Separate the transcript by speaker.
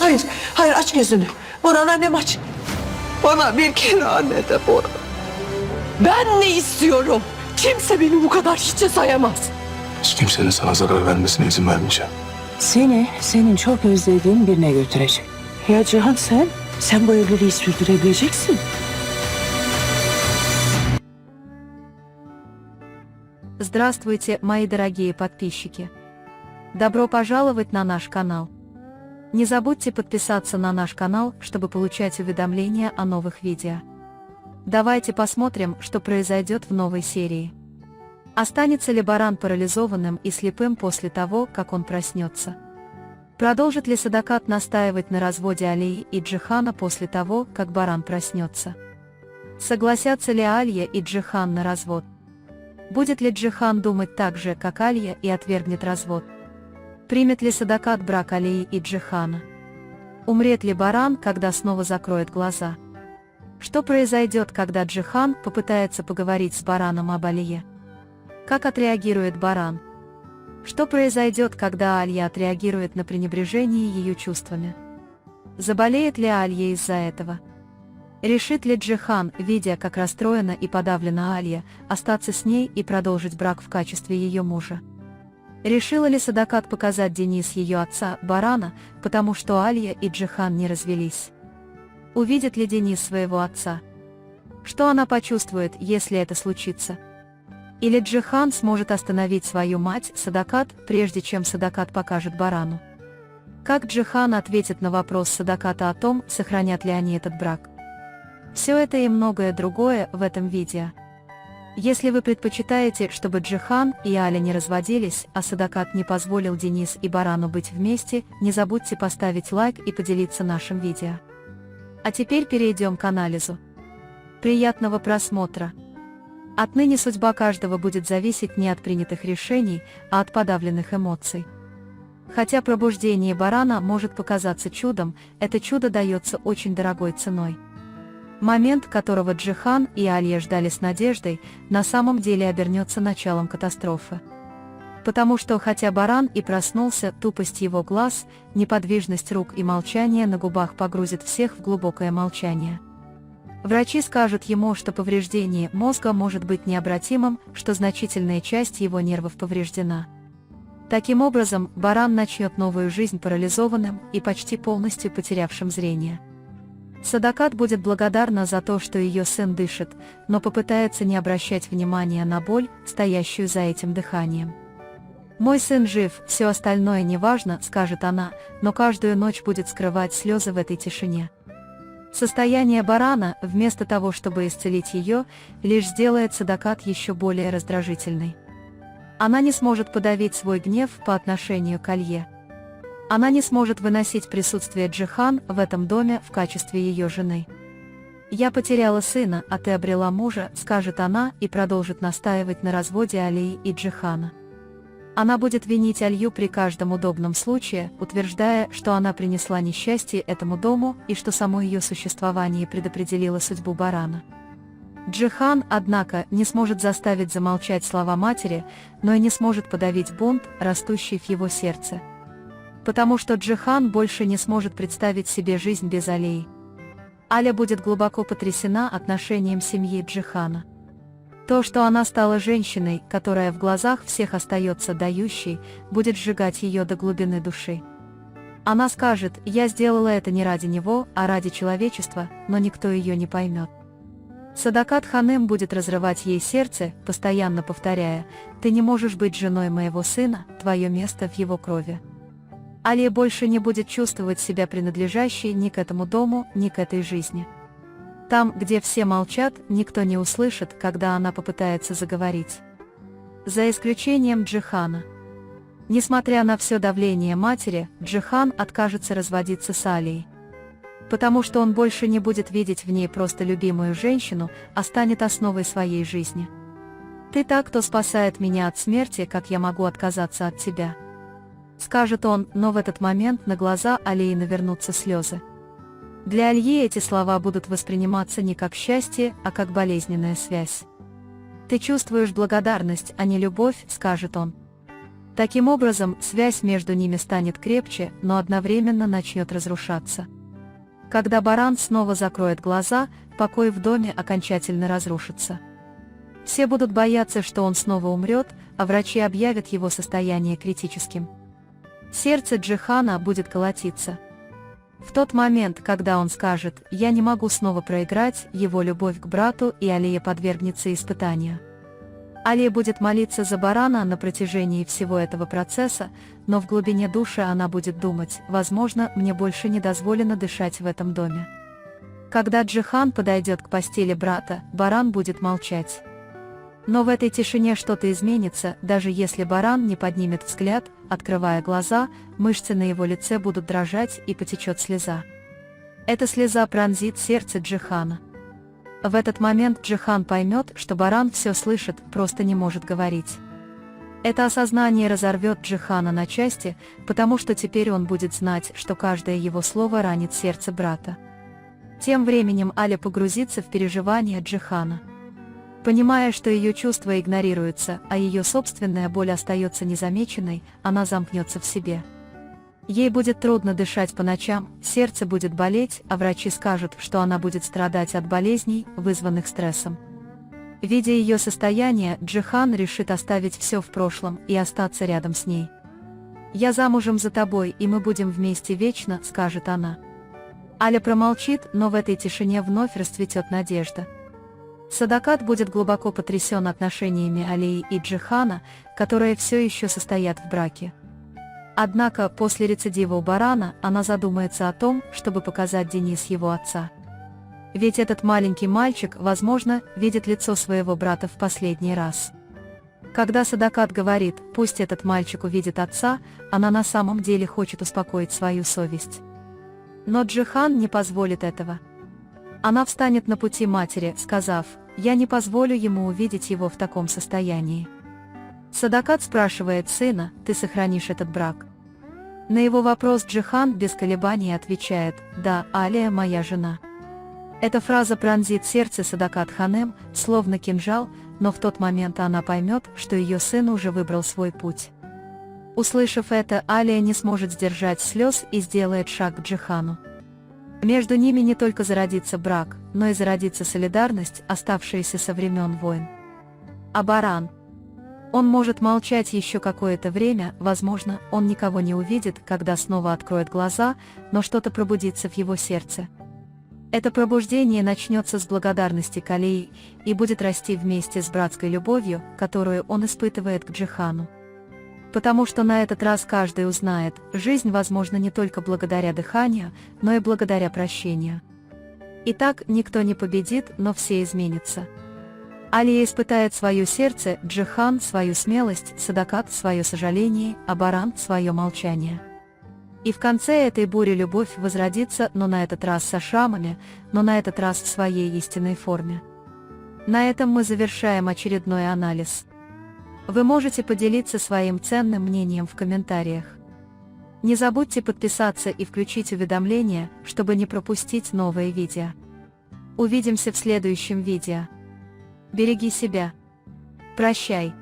Speaker 1: Hayır, hayır aç gözünü. Boran annem aç. Bana bir kere anne de Boran. Ben ne istiyorum? Kimse beni bu kadar hiçe sayamaz.
Speaker 2: Hiç kimsenin sana zarar vermesine izin vermeyeceğim.
Speaker 3: Seni senin çok özlediğin birine götüreceğim. Ya Cihan sen? Sen bu evliliği sürdürebileceksin.
Speaker 4: Здравствуйте, мои дорогие подписчики! Добро пожаловать на наш канал! Не забудьте подписаться на наш канал, чтобы получать уведомления о новых видео. Давайте посмотрим, что произойдет в новой серии. Останется ли Баран парализованным и слепым после того, как он проснется? Продолжит ли Садакат настаивать на разводе Алии и Джихана после того, как Баран проснется? Согласятся ли Алия и Джихан на развод? Будет ли Джихан думать так же, как Алия, и отвергнет развод? Примет ли Садакат брак Алии и Джихана? Умрет ли Баран, когда снова закроет глаза? Что произойдет, когда Джихан попытается поговорить с Бараном об Алие? Как отреагирует Баран? Что произойдет, когда Алия отреагирует на пренебрежение ее чувствами? Заболеет ли Алия из-за этого? Решит ли Джихан, видя, как расстроена и подавлена Алия, остаться с ней и продолжить брак в качестве ее мужа? Решила ли Садакат показать Денис ее отца, Барана, потому что Алия и Джихан не развелись? Увидит ли Денис своего отца? Что она почувствует, если это случится? Или Джихан сможет остановить свою мать, Садакат, прежде чем Садакат покажет Барану? Как Джихан ответит на вопрос Садаката о том, сохранят ли они этот брак? Все это и многое другое в этом видео. Если вы предпочитаете, чтобы Джихан и Аля не разводились, а Садакат не позволил Денис и Барану быть вместе, не забудьте поставить лайк и поделиться нашим видео. А теперь перейдем к анализу. Приятного просмотра! Отныне судьба каждого будет зависеть не от принятых решений, а от подавленных эмоций. Хотя пробуждение Барана может показаться чудом, это чудо дается очень дорогой ценой. Момент, которого Джихан и Алия ждали с надеждой, на самом деле обернется началом катастрофы. Потому что хотя Баран и проснулся, тупость его глаз, неподвижность рук и молчание на губах погрузит всех в глубокое молчание. Врачи скажут ему, что повреждение мозга может быть необратимым, что значительная часть его нервов повреждена. Таким образом, Баран начнет новую жизнь парализованным и почти полностью потерявшим зрение. Садакат будет благодарна за то, что ее сын дышит, но попытается не обращать внимания на боль, стоящую за этим дыханием. «Мой сын жив, все остальное не важно», — скажет она, но каждую ночь будет скрывать слезы в этой тишине. Состояние Барана, вместо того, чтобы исцелить ее, лишь сделает Садакат еще более раздражительной. Она не сможет подавить свой гнев по отношению к Алье. Она не сможет выносить присутствие Джихан в этом доме в качестве ее жены. «Я потеряла сына, а ты обрела мужа», — скажет она и продолжит настаивать на разводе Алии и Джихана. Она будет винить Алью при каждом удобном случае, утверждая, что она принесла несчастье этому дому и что само ее существование предопределило судьбу Барана. Джихан, однако, не сможет заставить замолчать слова матери, но и не сможет подавить бунт, растущий в его сердце. Потому что Джихан больше не сможет представить себе жизнь без Алии. Аля будет глубоко потрясена отношением семьи Джихана. То, что она стала женщиной, которая в глазах всех остается дающей, будет сжигать ее до глубины души. Она скажет: «Я сделала это не ради него, а ради человечества», но никто ее не поймет. Садакат Ханым будет разрывать ей сердце, постоянно повторяя: «Ты не можешь быть женой моего сына, твое место в его крови». Алия больше не будет чувствовать себя принадлежащей ни к этому дому, ни к этой жизни. Там, где все молчат, никто не услышит, когда она попытается заговорить. За исключением Джихана. Несмотря на все давление матери, Джихан откажется разводиться с Алией. Потому что он больше не будет видеть в ней просто любимую женщину, а станет основой своей жизни. «Ты та, кто спасает меня от смерти, как я могу отказаться от тебя?» Скажет он, но в этот момент на глаза Алии навернутся слезы. Для Альи эти слова будут восприниматься не как счастье, а как болезненная связь. «Ты чувствуешь благодарность, а не любовь», — скажет он. Таким образом, связь между ними станет крепче, но одновременно начнет разрушаться. Когда баран снова закроет глаза, покой в доме окончательно разрушится. Все будут бояться, что он снова умрет, а врачи объявят его состояние критическим. Сердце Джихана будет колотиться. В тот момент, когда он скажет «я не могу снова проиграть», его любовь к брату и Алия подвергнется испытанию. Алия будет молиться за барана на протяжении всего этого процесса, но в глубине души она будет думать: возможно, мне больше не дозволено дышать в этом доме. Когда Джихан подойдет к постели брата, баран будет молчать. Но в этой тишине что-то изменится, даже если баран не поднимет взгляд, открывая глаза, мышцы на его лице будут дрожать и потечет слеза. Эта слеза пронзит сердце Джихана. В этот момент Джихан поймет, что баран все слышит, просто не может говорить. Это осознание разорвет Джихана на части, потому что теперь он будет знать, что каждое его слово ранит сердце брата. Тем временем Аля погрузится в переживания Джихана. Понимая, что ее чувства игнорируются, а ее собственная боль остается незамеченной, она замкнется в себе. Ей будет трудно дышать по ночам, сердце будет болеть, а врачи скажут, что она будет страдать от болезней, вызванных стрессом. Видя ее состояние, Джихан решит оставить все в прошлом и остаться рядом с ней. «Я замужем за тобой, и мы будем вместе вечно», — скажет она. Аля промолчит, но в этой тишине вновь расцветет надежда. Садакат будет глубоко потрясен отношениями Алии и Джихана, которые все еще состоят в браке. Однако, после рецидива у барана, она задумается о том, чтобы показать Денис его отца. Ведь этот маленький мальчик, возможно, видит лицо своего брата в последний раз. Когда Садакат говорит «пусть этот мальчик увидит отца», она на самом деле хочет успокоить свою совесть. Но Джихан не позволит этого. Она встанет на пути матери, сказав: «Я не позволю ему увидеть его в таком состоянии». Садакат спрашивает сына: «Ты сохранишь этот брак?» На его вопрос Джихан без колебаний отвечает: «Да, Алия моя жена». Эта фраза пронзит сердце Садакат Ханем, словно кинжал, но в тот момент она поймет, что ее сын уже выбрал свой путь. Услышав это, Алия не сможет сдержать слез и сделает шаг к Джихану. Между ними не только зародится брак, но и зародится солидарность, оставшаяся со времен войн. А баран? Он может молчать еще какое-то время, возможно, он никого не увидит, когда снова откроет глаза, но что-то пробудится в его сердце. Это пробуждение начнется с благодарности к Алии и будет расти вместе с братской любовью, которую он испытывает к Джихану. Потому что на этот раз каждый узнает, жизнь возможна не только благодаря дыханию, но и благодаря прощению. Итак, никто не победит, но все изменятся. Алия испытает свое сердце, Джихан свою смелость, Садакат свое сожаление, а баран свое молчание. И в конце этой бури любовь возродится, но на этот раз со шрамами, но на этот раз в своей истинной форме. На этом мы завершаем очередной анализ. Вы можете поделиться своим ценным мнением в комментариях. Не забудьте подписаться и включить уведомления, чтобы не пропустить новые видео. Увидимся в следующем видео. Береги себя. Прощай.